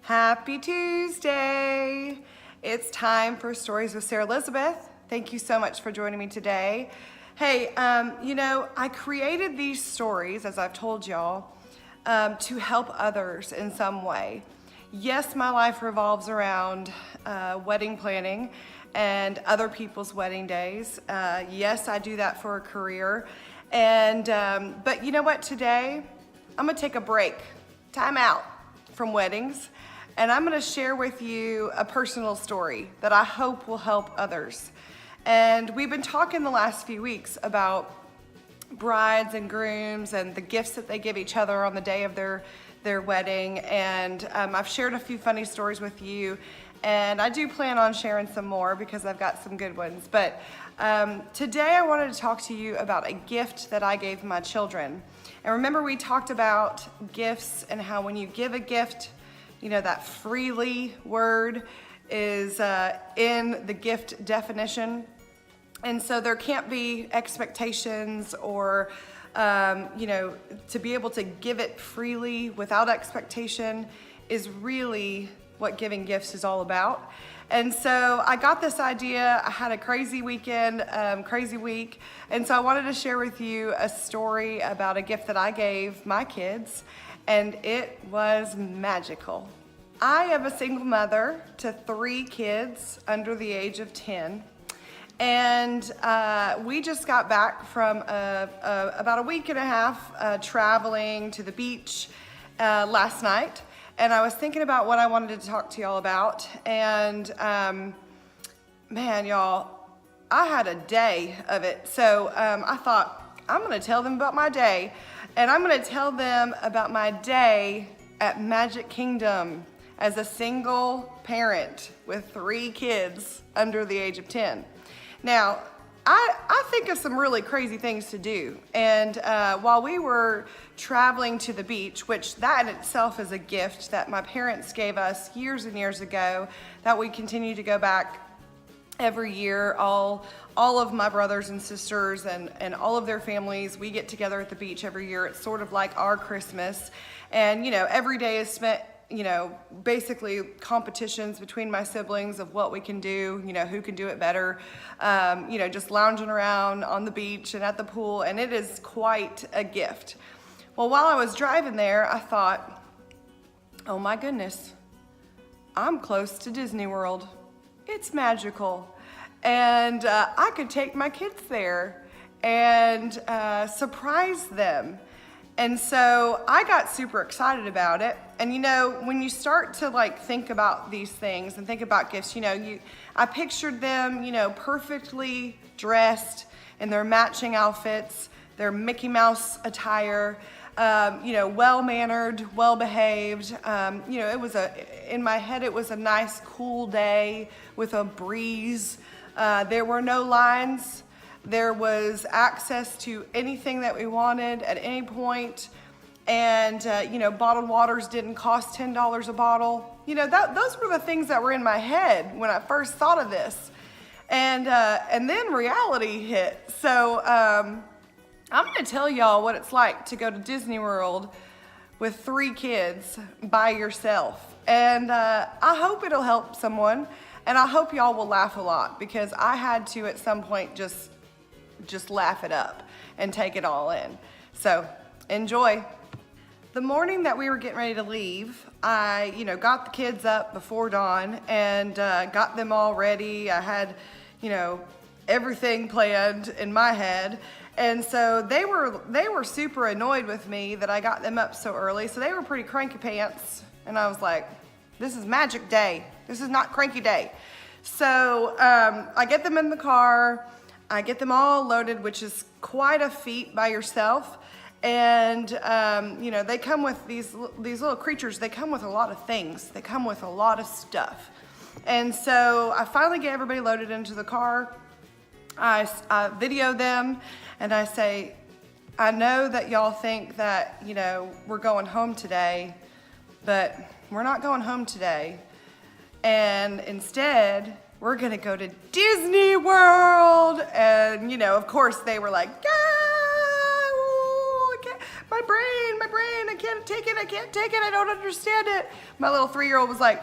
Happy Tuesday! It's time for Stories with Sarah Lizabeth. Thank you so much for joining me today. Hey, I created these stories, as I've told y'all, to help others in some way. Yes, my life revolves around wedding planning and other people's wedding days. Yes, I do that for a career. But you know what? Today, I'm gonna take a break, time out from weddings, and I'm gonna share with you a personal story that I hope will help others. And we've been talking the last few weeks about brides and grooms and the gifts that they give each other on the day of their wedding. And I've shared a few funny stories with you, and I do plan on sharing some more because I've got some good ones. But today I wanted to talk to you about a gift that I gave my children. And remember, we talked about gifts and how when you give a gift, that freely word is in the gift definition. And so there can't be expectations or, to be able to give it freely without expectation is really what giving gifts is all about. And so I got this idea. I had a crazy weekend, crazy week. And so I wanted to share with you a story about a gift that I gave my kids, and it was magical. I am a single mother to 3 kids under the age of 10. And we just got back from about a week and a half traveling to the beach last night. And I was thinking about what I wanted to talk to y'all about. And man, y'all, I had a day of it. So I thought, I'm gonna tell them about my day. And I'm gonna tell them about my day at Magic Kingdom as a single parent with 3 kids under the age of 10. Now, I think of some really crazy things to do. And while we were traveling to the beach, which that in itself is a gift that my parents gave us years and years ago, that we continue to go back every year, all of my brothers and sisters and all of their families, we get together at the beach every year. It's sort of like our Christmas. And, every day is spent basically competitions between my siblings of what we can do, who can do it better, just lounging around on the beach and at the pool, and it is quite a gift. Well, while I was driving there, I thought, oh my goodness, I'm close to Disney World. It's magical. And I could take my kids there and surprise them. And so I got super excited about it. And when you start to think about these things and think about gifts, I pictured them, perfectly dressed in their matching outfits, their Mickey Mouse attire, well-mannered, well-behaved. In my head, it was a nice, cool day with a breeze. There were no lines. There was access to anything that we wanted at any point. And, bottled waters didn't cost $10 a bottle. Those were the things that were in my head when I first thought of this. And then reality hit. So I'm going to tell y'all what it's like to go to Disney World with 3 kids by yourself. And I hope it'll help someone. And I hope y'all will laugh a lot, because I had to at some point just laugh it up and take it all in. So enjoy. The morning that we were getting ready to leave, I, got the kids up before dawn and got them all ready. I had, everything planned in my head. And so they were super annoyed with me that I got them up so early. So they were pretty cranky pants. And I was like, this is magic day. This is not cranky day. So I get them in the car. I get them all loaded, which is quite a feat by yourself. And, they come with these little creatures. They come with a lot of things. They come with a lot of stuff. And so I finally get everybody loaded into the car. I video them and I say, I know that y'all think that, we're going home today, but we're not going home today. And instead, we're gonna go to Disney World. And, of course they were like, my brain, I can't take it, I don't understand it. My little 3-year-old was like,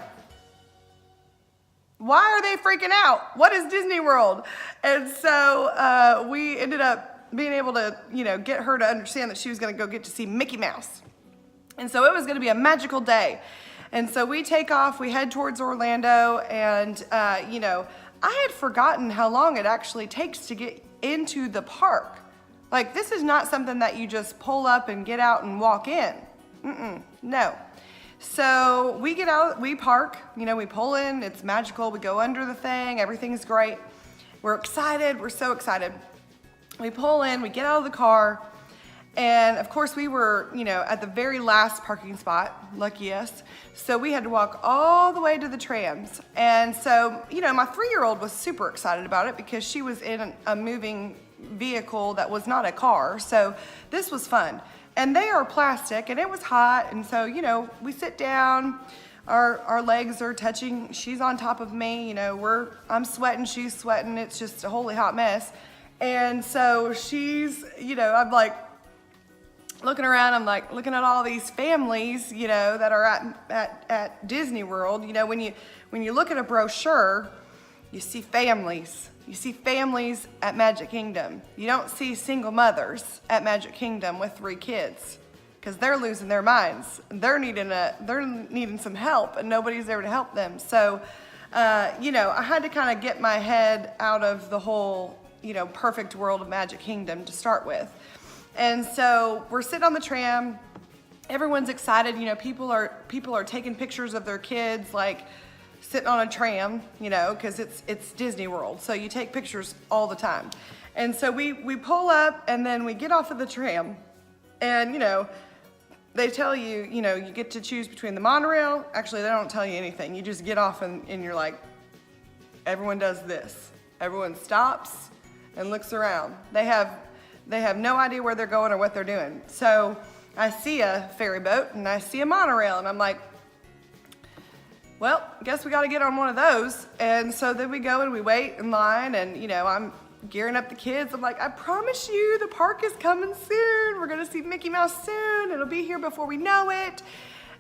why are they freaking out? What is Disney World? And so we ended up being able to, get her to understand that she was gonna go get to see Mickey Mouse. And so it was gonna be a magical day. And so we take off, we head towards Orlando, and I had forgotten how long it actually takes to get into the park. Like, this is not something that you just pull up and get out and walk in. No. So we get out, we park, we pull in, it's magical, we go under the thing, everything's great. We're excited, we're so excited. We pull in, we get out of the car, and of course we were, at the very last parking spot, lucky us. So we had to walk all the way to the trams. And so, my 3-year-old was super excited about it because she was in a moving vehicle that was not a car. So this was fun. And they are plastic, and it was hot, and so, we sit down, our legs are touching, she's on top of me, I'm sweating, she's sweating, it's just a holy hot mess. And so she's, I'm like, looking around, I'm like, looking at all these families, that are at Disney World. When you look at a brochure, you see families. You see families at Magic Kingdom. You don't see single mothers at Magic Kingdom with 3 kids, because they're losing their minds. They're needing some help, and nobody's there to help them. So, I had to kind of get my head out of the whole, perfect world of Magic Kingdom to start with. And so we're sitting on the tram. Everyone's excited. People are taking pictures of their kids, like, sitting on a tram, because it's Disney World. So you take pictures all the time. And so we pull up, and then we get off of the tram, and, they tell you, you get to choose between the monorail. Actually, they don't tell you anything. You just get off, and you're like, everyone does this. Everyone stops and looks around. They have no idea where they're going or what they're doing. So I see a ferry boat, and I see a monorail, and I'm like, well, I guess we got to get on one of those. And so then we go and we wait in line, and I'm gearing up the kids. I'm like, I promise you the park is coming soon. We're going to see Mickey Mouse soon. It'll be here before we know it.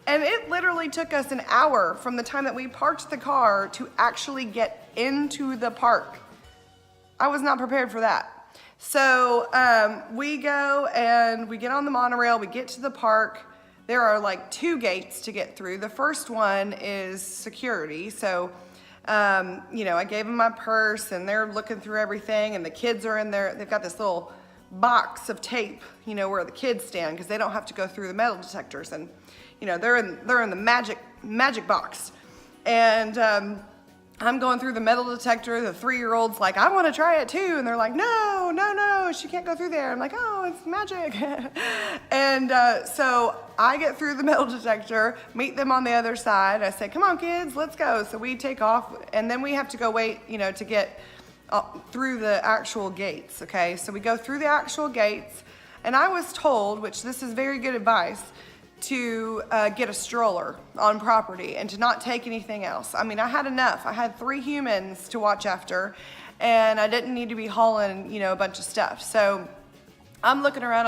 And it literally took us an hour from the time that we parked the car to actually get into the park. I was not prepared for that. So we go and we get on the monorail, we get to the park. There are like 2 gates to get through. The first one is security. So, I gave them my purse, and they're looking through everything, and the kids are in there. They've got this little box of tape, where the kids stand, because they don't have to go through the metal detectors. And, they're in the magic box. And I'm going through the metal detector. The 3-year-old's like, I want to try it too. And they're like, no, she can't go through there. I'm like, oh, it's magic. And so I get through the metal detector, meet them on the other side. I say, come on, kids, let's go. So we take off, and then we have to go wait, to get through the actual gates, okay? So we go through the actual gates, and I was told, which this is very good advice, to get a stroller on property and to not take anything else. I mean, I had enough. I had 3 humans to watch after, and I didn't need to be hauling, a bunch of stuff. So I'm looking around.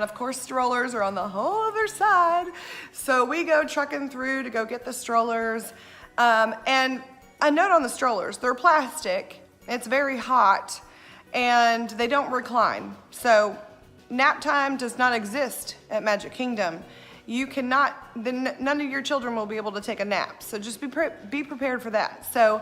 Of course, strollers are on the whole other side. So we go trucking through to go get the strollers. And a note on the strollers, they're plastic, it's very hot, and they don't recline. So nap time does not exist at Magic Kingdom. You cannot, none of your children will be able to take a nap. So just be prepared for that. So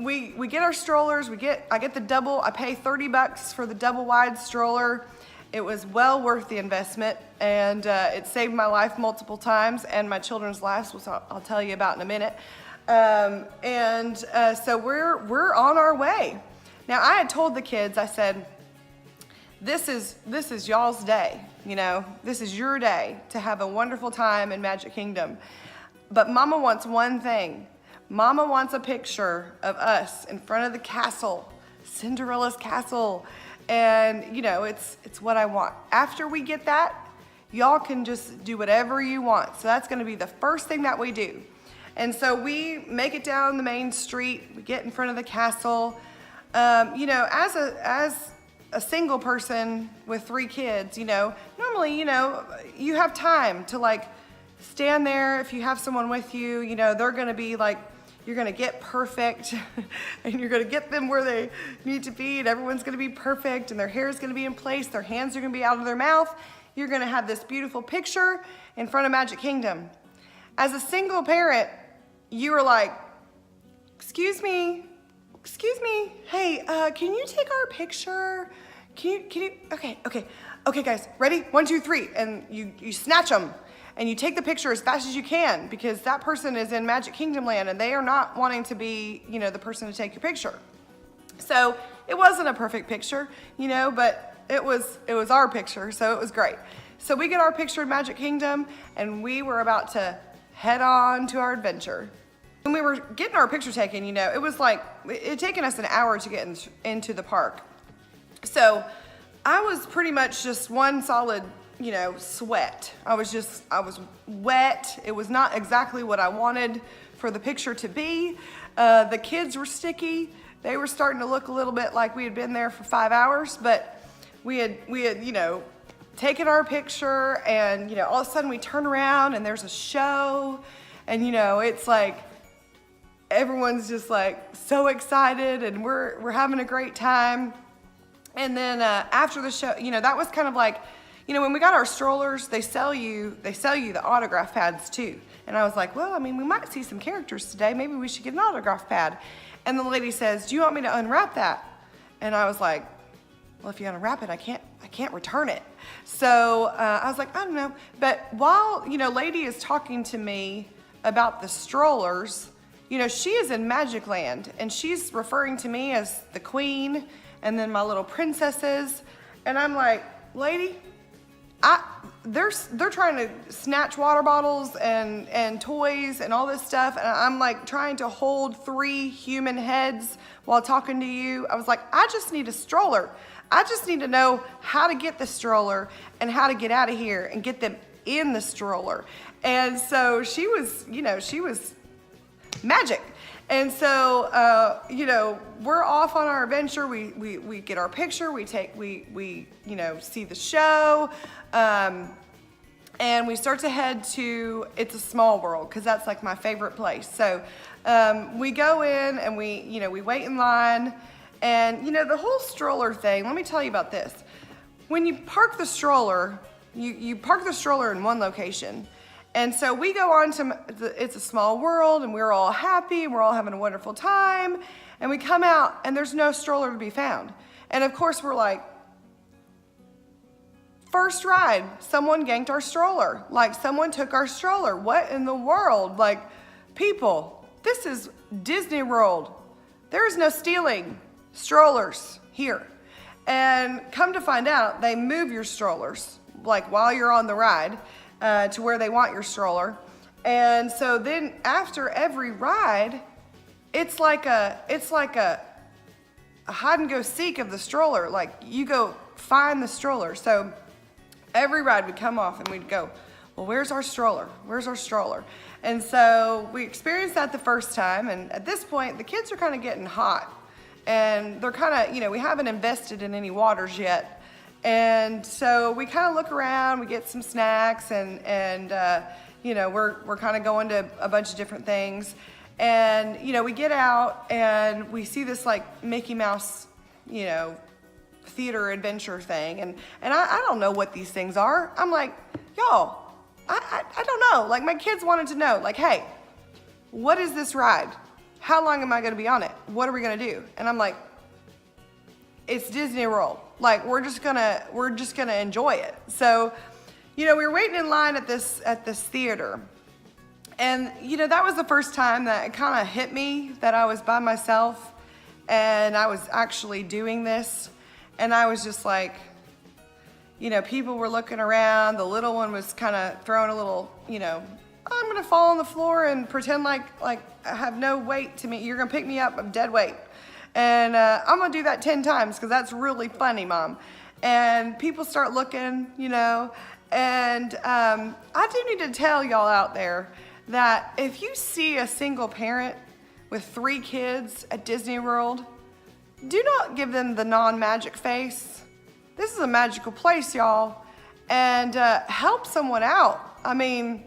we get our strollers, I get the double, I pay $30 for the double wide stroller. It was well worth the investment, and it saved my life multiple times and my children's lives, which I'll tell you about in a minute. So we're on our way. Now I had told the kids, I said, this is y'all's day. This is your day to have a wonderful time in Magic Kingdom. But Mama wants one thing. Mama wants a picture of us in front of the castle, Cinderella's castle. And, it's what I want. After we get that, y'all can just do whatever you want. So that's going to be the first thing that we do. And so we make it down the main street. We get in front of the castle. As a single person with 3 kids, normally, you have time to like stand there. If you have someone with you, they're gonna be like, you're gonna get perfect and you're gonna get them where they need to be, and everyone's gonna be perfect, and their hair is gonna be in place, their hands are gonna be out of their mouth. You're gonna have this beautiful picture in front of Magic Kingdom. As a single parent, you were like, excuse me, hey, can you take our picture? Can you, okay guys, ready? 1, 2, 3, and you snatch them. And you take the picture as fast as you can, because that person is in Magic Kingdom land and they are not wanting to be, the person to take your picture. So it wasn't a perfect picture, but it was our picture, so it was great. So we get our picture in Magic Kingdom, and we were about to head on to our adventure. When we were getting our picture taken, it was like, it had taken us an hour to get into the park. So I was pretty much just one solid sweat. I was wet. It was not exactly what I wanted for the picture to be. The kids were sticky. They were starting to look a little bit like we had been there for 5 hours, but we had taken our picture, and, all of a sudden we turn around and there's a show, and, it's like, everyone's just like so excited, and we're having a great time. And then after the show, that was kind of like, when we got our strollers, they sell you the autograph pads too. And I was like, well, we might see some characters today. Maybe we should get an autograph pad. And the lady says, do you want me to unwrap that? And I was like, well, if you unwrap it, I can't return it. So I was like, I don't know. But while, lady is talking to me about the strollers, she is in Magic Land, and she's referring to me as the queen and then my little princesses. And I'm like, lady, they're trying to snatch water bottles and toys and all this stuff, and I'm like trying to hold 3 human heads while talking to you. I was like, I just need a stroller. I just need to know how to get the stroller and how to get out of here and get them in the stroller. And so she was magic. And so, we're off on our adventure. We get our picture. We see the show, and we start to head to It's a Small World, because that's like my favorite place. So, we go in and we wait in line, and the whole stroller thing. Let me tell you about this. When you park the stroller, you park the stroller in one location. And so we go on to It's a Small World, and we're all happy, and we're all having a wonderful time, and we come out, and there's no stroller to be found. And of course we're like, first ride, someone ganked our stroller. Like, someone took our stroller. What in the world? Like, people, this is Disney World. There is no stealing strollers here. And come to find out, they move your strollers, like while you're on the ride, to where they want your stroller. And so then after every ride, it's like a hide and go seek of the stroller. Like, you go find the stroller. So every ride would come off and we'd go, well, where's our stroller? Where's our stroller? And so we experienced that the first time. And at this point, the kids are kind of getting hot, and they're kind of, we haven't invested in any waters yet. And so we kind of look around, we get some snacks, and we're kind of going to a bunch of different things. And, we get out and we see this like Mickey Mouse, theater adventure thing. And I don't know what these things are. I'm like, y'all, I don't know. Like, my kids wanted to know, like, hey, what is this ride? How long am I going to be on it? What are we going to do? And I'm like, it's Disney World. Like, we're just gonna enjoy it. So, we were waiting in line at this theater, and that was the first time that it kind of hit me that I was by myself, and I was actually doing this, and I was just like, people were looking around. The little one was kind of throwing a little, I'm gonna fall on the floor and pretend like I have no weight to me. You're gonna pick me up. I'm dead weight. And I'm gonna do that 10 times because that's really funny, Mom. And people start looking, and I do need to tell y'all out there that if you see a single parent with 3 kids at Disney World, do not give them the non-magic face. This is a magical place, y'all, and help someone out. I mean,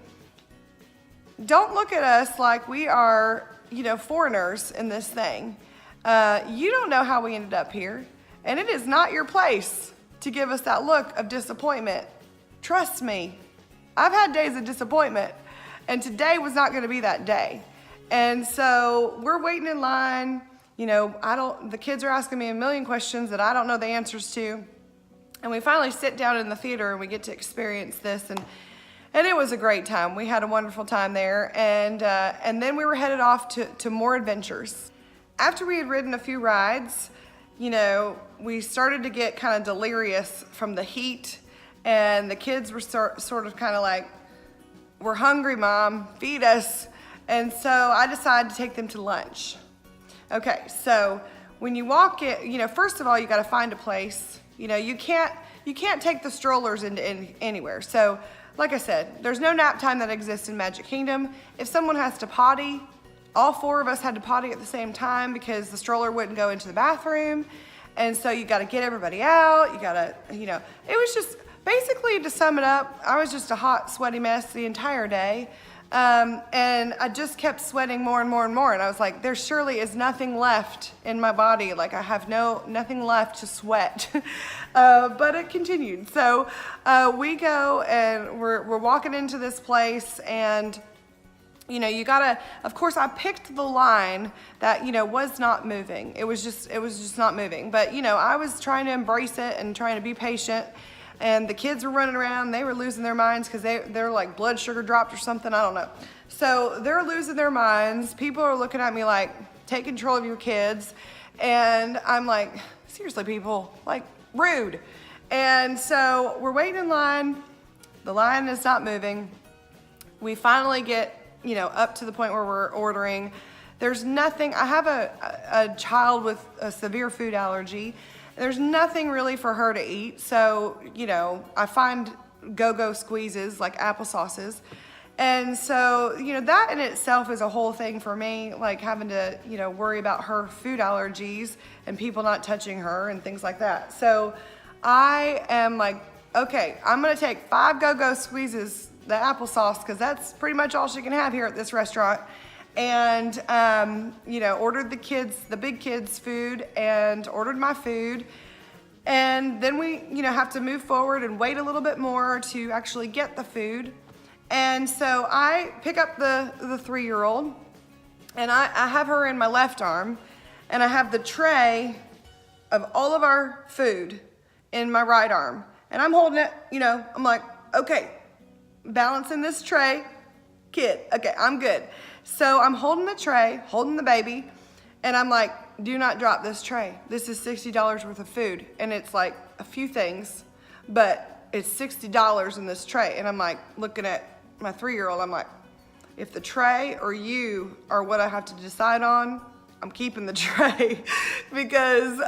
don't look at us like we are, foreigners in this thing. You don't know how we ended up here, and it is not your place to give us that look of disappointment. Trust me, I've had days of disappointment, and today was not going to be that day. And so we're waiting in line. The kids are asking me a million questions that I don't know the answers to. And we finally sit down in the theater and we get to experience this, and it was a great time. We had a wonderful time there, and then we were headed off to more adventures. After we had ridden a few rides, we started to get kind of delirious from the heat, and the kids were sort of kind of like, "We're hungry, Mom, feed us." And so I decided to take them to lunch. Okay, so when you walk in, first of all, you got to find a place. You can't take the strollers into anywhere. So, like I said, there's no nap time that exists in Magic Kingdom. If someone has to potty, all 4 of us had to potty at the same time because the stroller wouldn't go into the bathroom. And so you got to get everybody out. You got to, it was just, basically, to sum it up, I was just a hot, sweaty mess the entire day. And I just kept sweating more and more and more. And I was like, there surely is nothing left in my body. Like, I have nothing left to sweat. But it continued. So we go and we're walking into this place, and you gotta, of course, I picked the line that, was not moving. It was just not moving. But, I was trying to embrace it and trying to be patient. And the kids were running around. They were losing their minds because they're like blood sugar dropped or something. I don't know. So they're losing their minds. People are looking at me like, take control of your kids. And I'm like, seriously, people, like, rude. And so we're waiting in line. The line is not moving. We finally get, up to the point where we're ordering. There's nothing. I have a child with a severe food allergy. There's nothing really for her to eat. So, I find go-go squeezes like applesauces. And so, that in itself is a whole thing for me, like having to, worry about her food allergies and people not touching her and things like that. So I am like, okay, I'm going to take 5 go-go squeezes, the applesauce, because that's pretty much all she can have here at this restaurant. And, ordered the big kids' food and ordered my food. And then we, have to move forward and wait a little bit more to actually get the food. And so I pick up the 3-year-old, and I have her in my left arm, and I have the tray of all of our food in my right arm. And I'm holding it, I'm like, okay, balancing this tray, kid, okay, I'm good. So I'm holding the tray, holding the baby, and I'm like, do not drop this tray. This is $60 worth of food. And it's like a few things, but it's $60 in this tray. And I'm like, looking at my 3-year-old, I'm like, if the tray or you are what I have to decide on, I'm keeping the tray because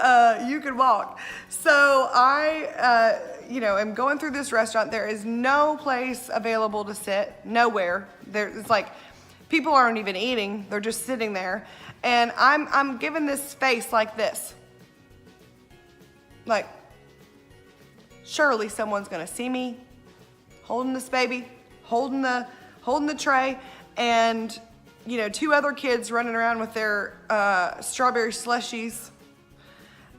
you can walk. So I, am going through this restaurant. There is no place available to sit, nowhere. It's like, people aren't even eating, they're just sitting there. And I'm giving this face like this. Like, surely someone's gonna see me holding this baby, holding the tray, and 2 other kids running around with their strawberry slushies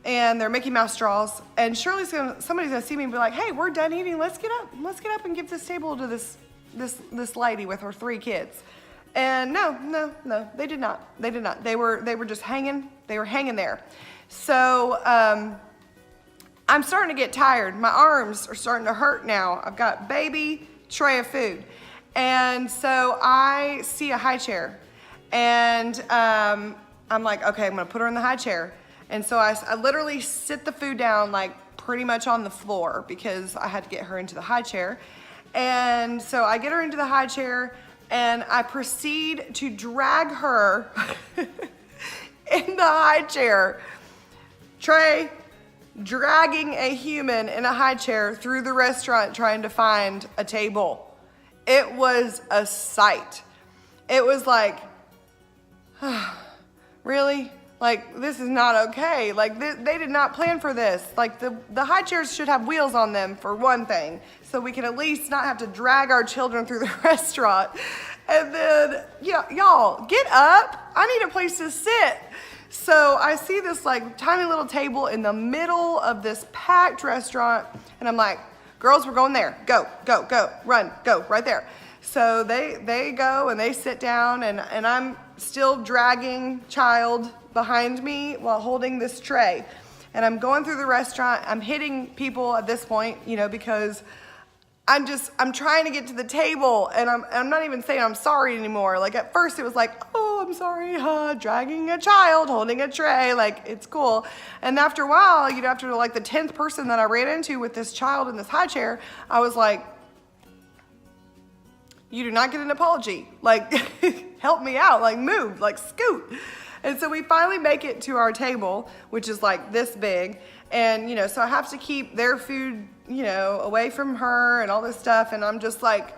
and their Mickey Mouse straws. And surely somebody's gonna see me and be like, hey, we're done eating, let's get up and give this table to this lady with her 3 kids. And no, they did not. They were just hanging. They were hanging there. So I'm starting to get tired. My arms are starting to hurt now. I've got baby, tray of food. And so I see a high chair. And I'm like, okay, I'm gonna put her in the high chair. And so I literally sit the food down like pretty much on the floor because I had to get her into the high chair. And so I get her into the high chair, and I proceed to drag her in the high chair. Trey dragging a human in a high chair through the restaurant trying to find a table. It was a sight. It was like, really? Like, this is not okay. Like, they did not plan for this. Like, the high chairs should have wheels on them, for one thing, so we can at least not have to drag our children through the restaurant. And then, yeah, y'all, get up. I need a place to sit. So I see this, like, tiny little table in the middle of this packed restaurant, and I'm like, girls, we're going there. Go, go, go, run, go, right there. So they go, and they sit down, and I'm still dragging child behind me while holding this tray. And I'm going through the restaurant. I'm hitting people at this point, you know, because I'm trying to get to the table, and I'm not even saying I'm sorry anymore. Like, at first it was like, oh, I'm sorry, dragging a child, holding a tray, like, it's cool. And after a while, you know, after like the 10th person that I ran into with this child in this high chair, I was like, you do not get an apology. Like, help me out, like, move, like, scoot. And so we finally make it to our table, which is like this big. And, you know, so I have to keep their food, you know, away from her and all this stuff. And I'm just like,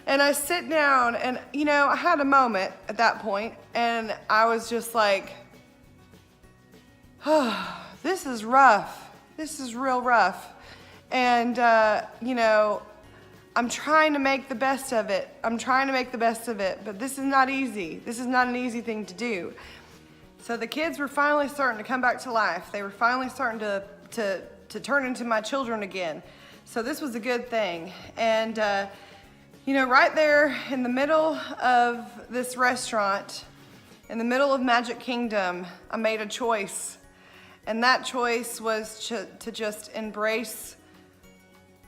and I sit down, and, you know, I had a moment at that point, and I was just like, oh, this is rough. This is real rough. And, you know, I'm trying to make the best of it. But this is not easy. This is not an easy thing to do. So the kids were finally starting to come back to life. They were finally starting to turn into my children again. So this was a good thing. And, you know, right there in the middle of this restaurant, in the middle of Magic Kingdom, I made a choice. And that choice was to just embrace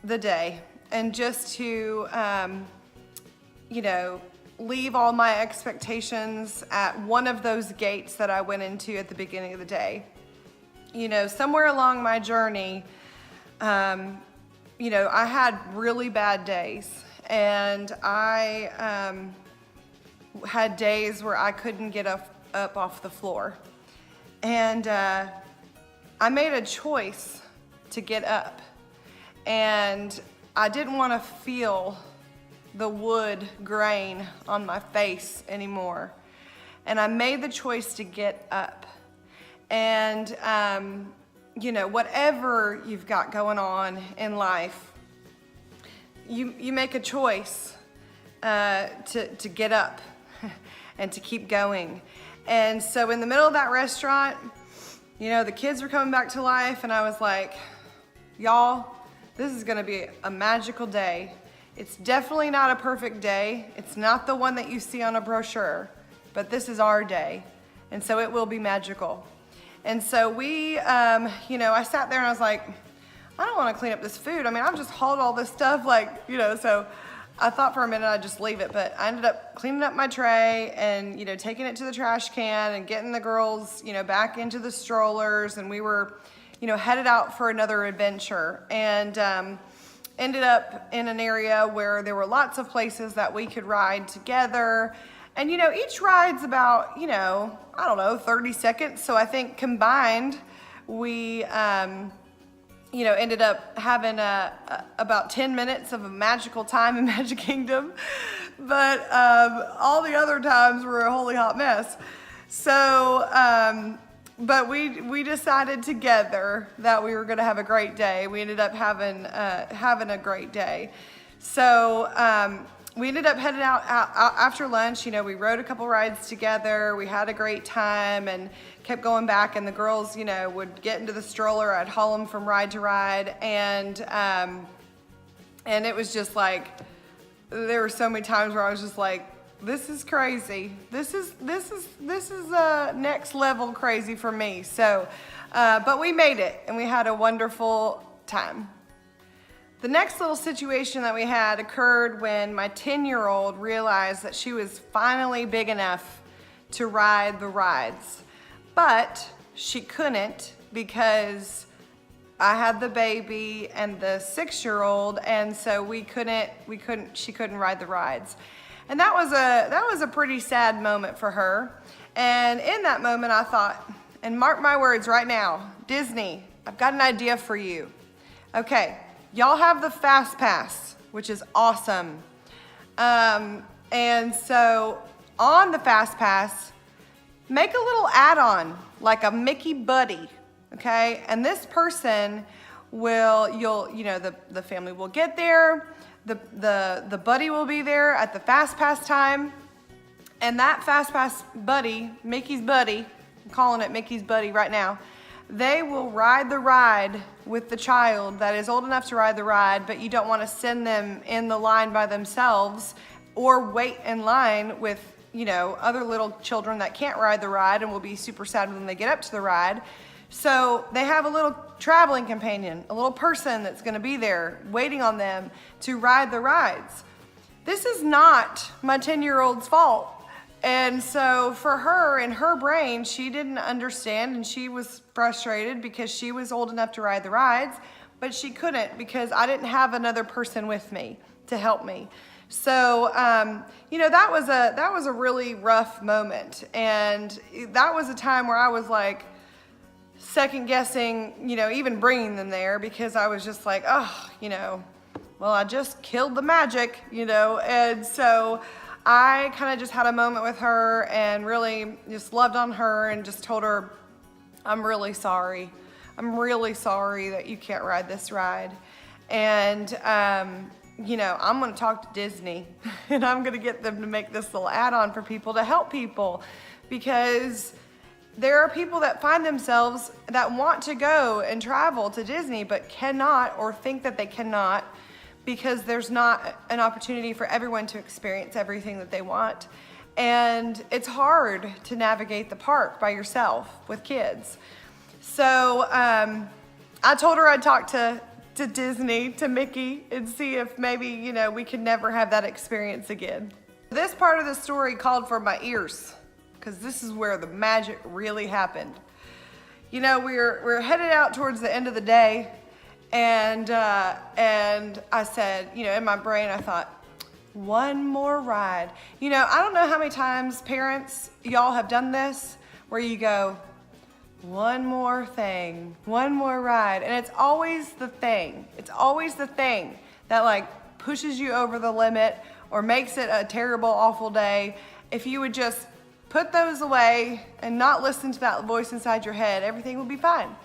the day, and just to, you know, leave all my expectations at one of those gates that I went into at the beginning of the day. You know, somewhere along my journey, you know, I had really bad days, and I had days where I couldn't get up off the floor. And I made a choice to get up, and I didn't want to feel the wood grain on my face anymore. And I made the choice to get up. And, you know, whatever you've got going on in life, you make a choice to get up and to keep going. And so in the middle of that restaurant, you know, the kids were coming back to life, and I was like, y'all, this is gonna be a magical day. It's definitely not a perfect day. It's not the one that you see on a brochure, but this is our day. And so it will be magical. And so we, you know, I sat there and I was like, I don't wanna clean up this food. I mean, I've just hauled all this stuff, like, you know, so I thought for a minute I'd just leave it, but I ended up cleaning up my tray and, you know, taking it to the trash can and getting the girls, you know, back into the strollers, and we were, you know, headed out for another adventure, and ended up in an area where there were lots of places that we could ride together. And, you know, each ride's about, you know, I don't know, 30 seconds. So I think combined, we, you know, ended up having about 10 minutes of a magical time in Magic Kingdom. But all the other times were a holy hot mess. So, but we decided together that we were going to have a great day. We ended up having a great day. So we ended up heading out after lunch. You know, we rode a couple rides together. We had a great time and kept going back. And the girls, you know, would get into the stroller. I'd haul them from ride to ride, and it was just like, there were so many times where I was just like, this is crazy. This is next level crazy for me. So, but we made it, and we had a wonderful time. The next little situation that we had occurred when my 10-year-old realized that she was finally big enough to ride the rides, but she couldn't because I had the baby and the 6-year-old, and so she couldn't ride the rides. And that was a pretty sad moment for her. And in that moment, I thought, and mark my words right now, Disney, I've got an idea for you. Okay, y'all have the Fast Pass, which is awesome. And so on the Fast Pass, make a little add-on, like a Mickey buddy, okay? And this person will, the family will get there, the buddy will be there at the Fast Pass time, and that Fast Pass buddy, Mickey's buddy, I'm calling it Mickey's buddy right now, they will ride the ride with the child that is old enough to ride the ride, but you don't want to send them in the line by themselves or wait in line with, other little children that can't ride the ride and will be super sad when they get up to the ride. So they have a little traveling companion, a little person that's going to be there waiting on them to ride the rides. This is not my 10-year-old's fault. And so for her, in her brain, she didn't understand, and she was frustrated because she was old enough to ride the rides, but she couldn't because I didn't have another person with me to help me. So, that was a really rough moment. And that was a time where I was like second guessing, even bringing them there, because I was just like, well, I just killed the magic, and so I kind of just had a moment with her and really just loved on her and just told her, I'm really sorry. I'm really sorry that you can't ride this ride. And, I'm going to talk to Disney and I'm going to get them to make this little add-on for people to help people, because there are people that find themselves that want to go and travel to Disney but cannot, or think that they cannot, because there's not an opportunity for everyone to experience everything that they want. And it's hard to navigate the park by yourself with kids. So I told her I'd talk to Disney, to Mickey, and see if maybe, we could never have that experience again. This part of the story called for my ears, because this is where the magic really happened. We're headed out towards the end of the day, and I said, in my brain, I thought, one more ride. I don't know how many times parents, y'all have done this, where you go, one more thing, one more ride. And it's always the thing. It's always the thing that pushes you over the limit or makes it a terrible, awful day. If you would just put those away and not listen to that voice inside your head, everything would be fine.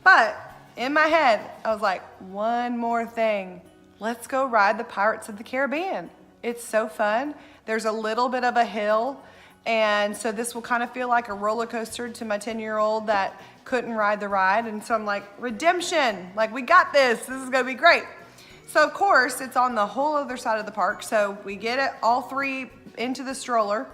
But in my head, I was like, one more thing. Let's go ride the Pirates of the Caribbean. It's so fun. There's a little bit of a hill, and so this will kind of feel like a roller coaster to my 10-year-old that couldn't ride the ride. And so I'm like, redemption, we got this. This is gonna be great. So of course, it's on the whole other side of the park. So we get it, all three into the stroller,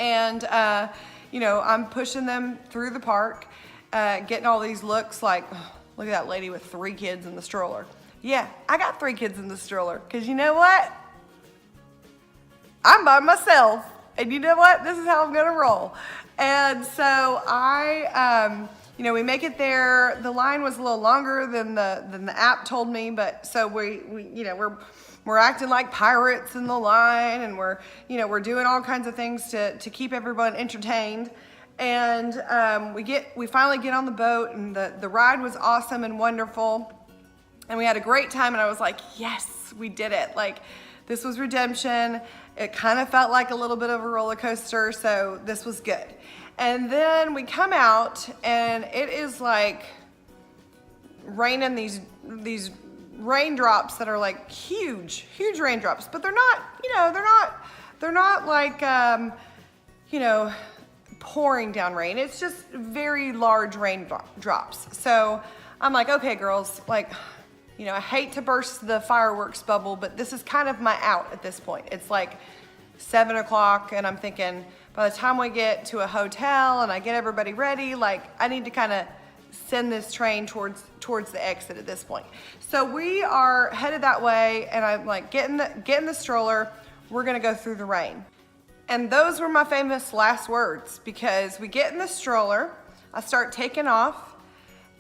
and I'm pushing them through the park, getting all these looks like, oh, look at that lady with 3 kids in the stroller. Yeah, I got 3 kids in the stroller, because you know what? I'm by myself, and you know what? This is how I'm gonna roll. And so we make it there. The line was a little longer than the app told me, but so we're acting like pirates in the line, and we're doing all kinds of things to keep everyone entertained. And we finally get on the boat, and the ride was awesome and wonderful, and we had a great time. And I was like, yes, we did it. This was redemption. It kind of felt like a little bit of a roller coaster, so this was good. And then we come out, and it is raining these raindrops that are huge raindrops, but they're not pouring down rain. It's just very large raindrops. So I'm like, okay, girls, I hate to burst the fireworks bubble, but this is kind of my out at this point. It's 7 o'clock, and I'm thinking, by the time we get to a hotel and I get everybody ready, I need to kind of send this train towards the exit at this point. So we are headed that way, and I'm get in the stroller. We're gonna go through the rain. And those were my famous last words, because we get in the stroller, I start taking off,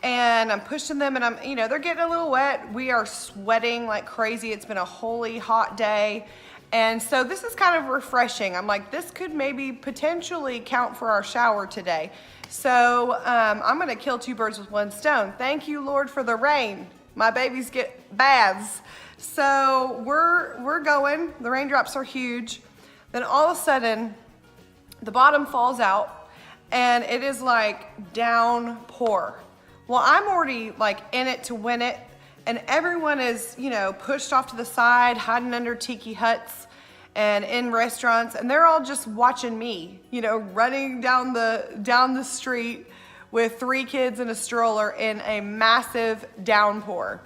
and I'm pushing them, and they're getting a little wet. We are sweating like crazy. It's been a holy hot day. And so this is kind of refreshing. I'm like, this could maybe potentially count for our shower today. So I'm gonna kill 2 birds with 1 stone. Thank you, Lord, for the rain. My babies get baths. So we're going, the raindrops are huge. Then all of a sudden, the bottom falls out, and it is like downpour. Well, I'm already like in it to win it, and everyone is, pushed off to the side, hiding under tiki huts and in restaurants, and they're all just watching me, running down the street with 3 kids in a stroller in a massive downpour.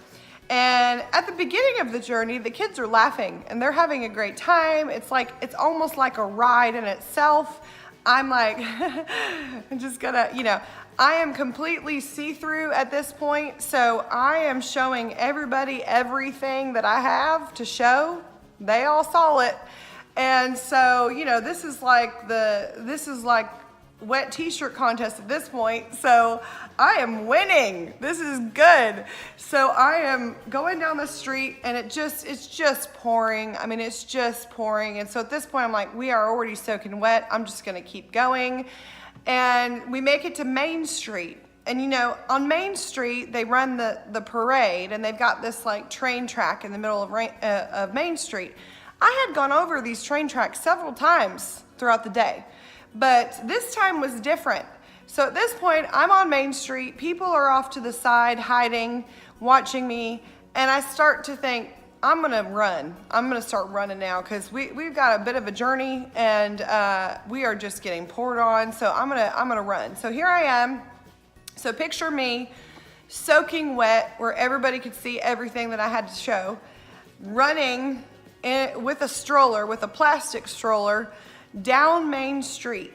And at the beginning of the journey, the kids are laughing and they're having a great time. It's almost like a ride in itself. I'm like, I'm just gonna, I am completely see-through at this point. So I am showing everybody everything that I have to show. They all saw it. And so, this is like wet t-shirt contest at this point. So I am winning. This is good. So I am going down the street and it's just pouring. I mean, it's just pouring. And so at this point I'm like, we are already soaking wet. I'm just going to keep going. And we make it to Main Street. And on Main Street, they run the parade, and they've got this like train track in the middle of Main Street. I had gone over these train tracks several times throughout the day, but this time was different. So at this point, I'm on Main Street. People are off to the side, hiding, watching me. And I start to think, I'm gonna run. I'm gonna start running now because we've got a bit of a journey, and we are just getting poured on. So I'm gonna run. So here I am. So picture me soaking wet where everybody could see everything that I had to show, running with a stroller, with a plastic stroller, down Main Street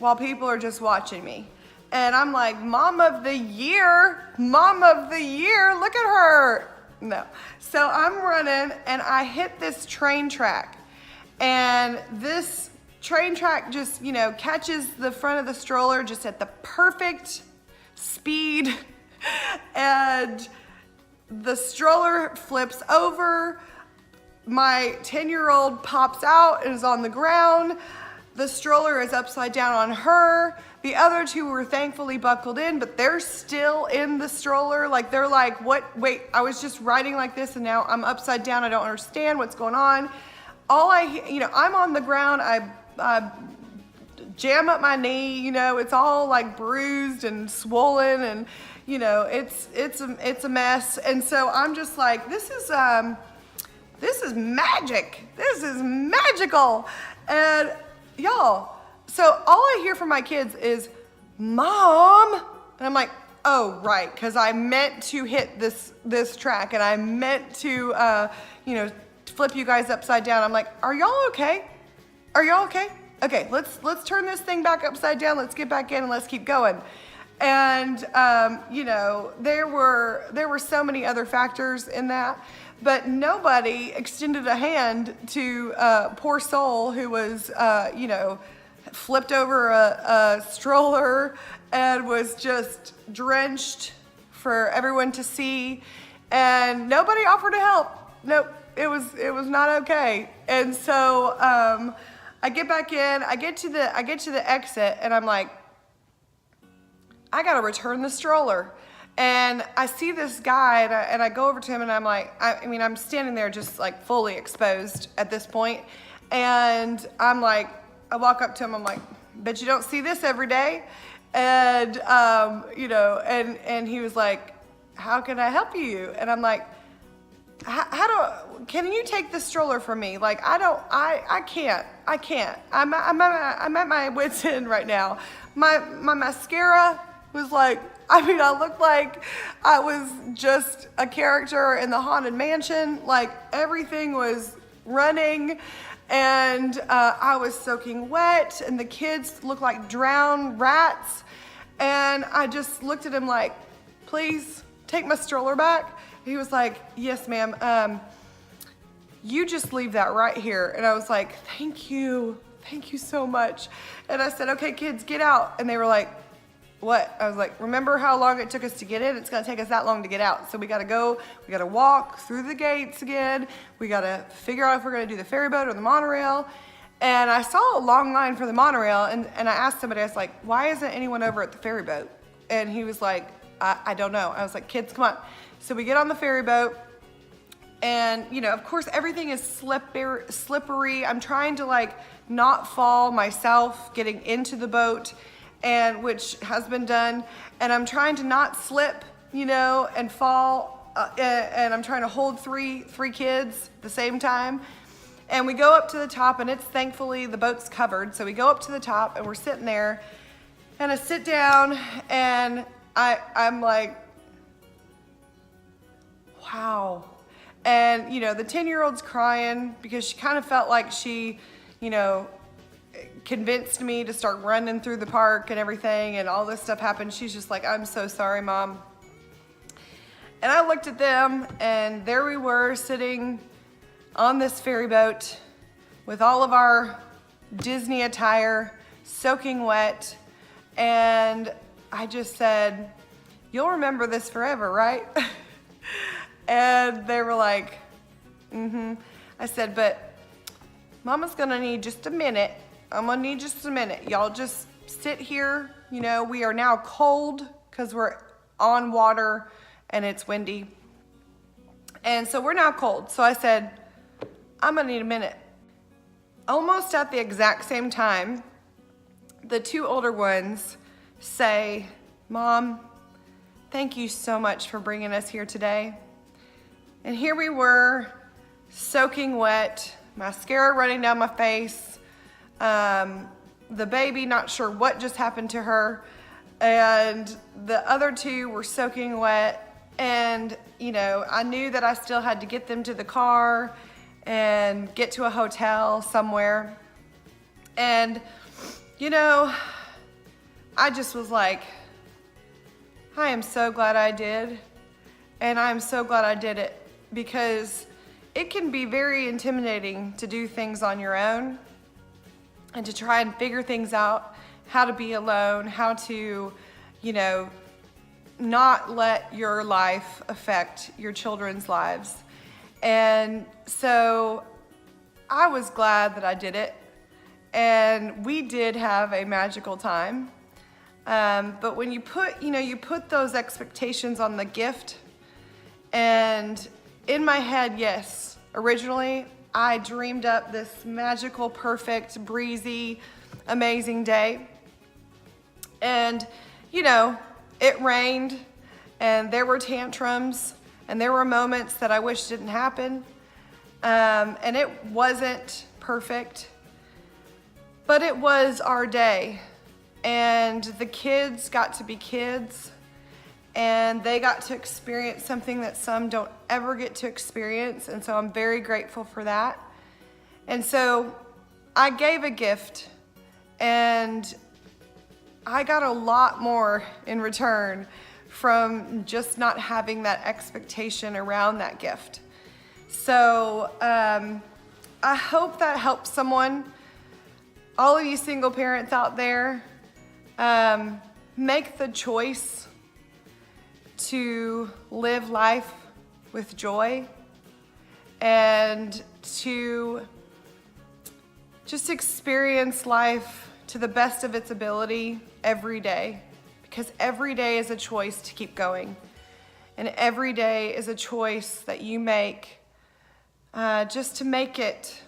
while people are just watching me. And I'm like, Mom of the Year, look at her. No. So I'm running and I hit this train track, and this train track just, catches the front of the stroller just at the perfect speed, and the stroller flips over. My 10-year-old pops out and is on the ground. The stroller is upside down on her. The other 2 were thankfully buckled in, but they're still in the stroller. Like, they're like, what? Wait, I was just riding like this and now I'm upside down. I don't understand what's going on. I'm on the ground. I jam up my knee, it's all like bruised and swollen, and it's a mess. And so I'm just like, this is magic. This is magical. And y'all, so all I hear from my kids is, Mom. And I'm like, oh, right, because I meant to hit this track, and I meant to, flip you guys upside down. I'm like, are y'all okay? Are y'all okay? Okay, let's turn this thing back upside down. Let's get back in and let's keep going. And there were so many other factors in that, but nobody extended a hand to poor soul who was flipped over a stroller and was just drenched for everyone to see, and nobody offered to help. Nope, it was not okay. And so I get back in, I get to the exit, and I'm like, I gotta return the stroller. And I see this guy, and I go over to him, and I'm like, I'm standing there just like fully exposed at this point. And I'm like, I walk up to him, I'm like, bet you don't see this every day. And, and he was like, how can I help you? And I'm like, can you take the stroller from me? Like, I can't. I'm at my wit's end right now. My mascara was like, I looked like I was just a character in the Haunted Mansion. Like, everything was running, and I was soaking wet, and the kids looked like drowned rats. And I just looked at him like, please take my stroller back. He was like, yes, ma'am. You just leave that right here. And I was like, thank you so much. And I said, okay, kids, get out. And they were like, what? I was like, remember how long it took us to get in? It's gonna take us that long to get out. So we gotta walk through the gates again. We gotta figure out if we're gonna do the ferry boat or the monorail. And I saw a long line for the monorail, and I asked somebody, I was like, why isn't anyone over at the ferry boat? And he was like, I don't know. I was like, kids, come on. So we get on the ferry boat, and of course everything is slippery. I'm trying to like not fall myself getting into the boat. and which has been done, and I'm trying to not slip, and fall, and I'm trying to hold three kids at the same time. And we go up to the top, and it's thankfully the boat's covered, so we go up to the top, and we're sitting there, and I sit down, and I'm like, wow. And, the 10-year-old's crying because she kind of felt like she, convinced me to start running through the park and everything, and all this stuff happened. She's just like, I'm so sorry, Mom. And I looked at them, and there we were sitting on this ferry boat with all of our Disney attire soaking wet. And I just said, you'll remember this forever, right? And they were like, mm-hmm. I said, but Mama's gonna need just a minute. I'm gonna need just a minute. Y'all just sit here. We are now cold because we're on water and it's windy. And so we're now cold. So I said, I'm gonna need a minute. Almost at the exact same time, the two older ones say, Mom, thank you so much for bringing us here today. And here we were, soaking wet, mascara running down my face, the baby not sure what just happened to her, and the other two were soaking wet. And, I knew that I still had to get them to the car and get to a hotel somewhere. And, I just was like, I am so glad I did. And I'm so glad I did it, because it can be very intimidating to do things on your own and to try and figure things out, how to be alone, how to, not let your life affect your children's lives. And so I was glad that I did it, and we did have a magical time. But when you put those expectations on the gift, and in my head, yes, originally I dreamed up this magical, perfect, breezy, amazing day. And, it rained, and there were tantrums, and there were moments that I wish didn't happen. And it wasn't perfect, but it was our day. And the kids got to be kids, and they got to experience something that some don't ever get to experience. And so I'm very grateful for that. And so I gave a gift, and I got a lot more in return from just not having that expectation around that gift. So I hope that helps someone. All of you single parents out there, make the choice to live life with joy and to just experience life to the best of its ability every day, because every day is a choice to keep going, and every day is a choice that you make just to make it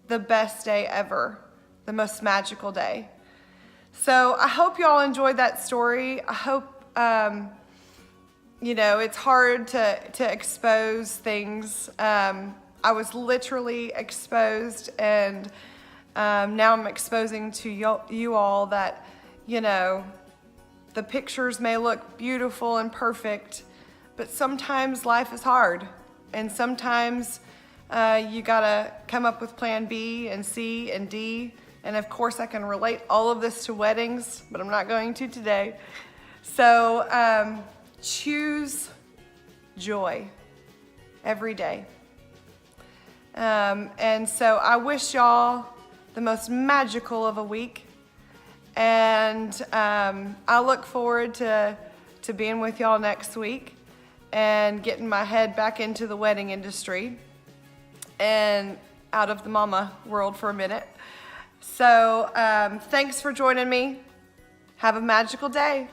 the best day ever, the most magical day. So I hope y'all enjoyed that story. I hope, it's hard to expose things. I was literally exposed, and now I'm exposing to you all that, the pictures may look beautiful and perfect, but sometimes life is hard, and sometimes you gotta come up with plan B and C and D. And of course I can relate all of this to weddings, but I'm not going to today. So choose joy every day. And so I wish y'all the most magical of a week. And I look forward to being with y'all next week and getting my head back into the wedding industry and out of the mama world for a minute. So thanks for joining me. Have a magical day.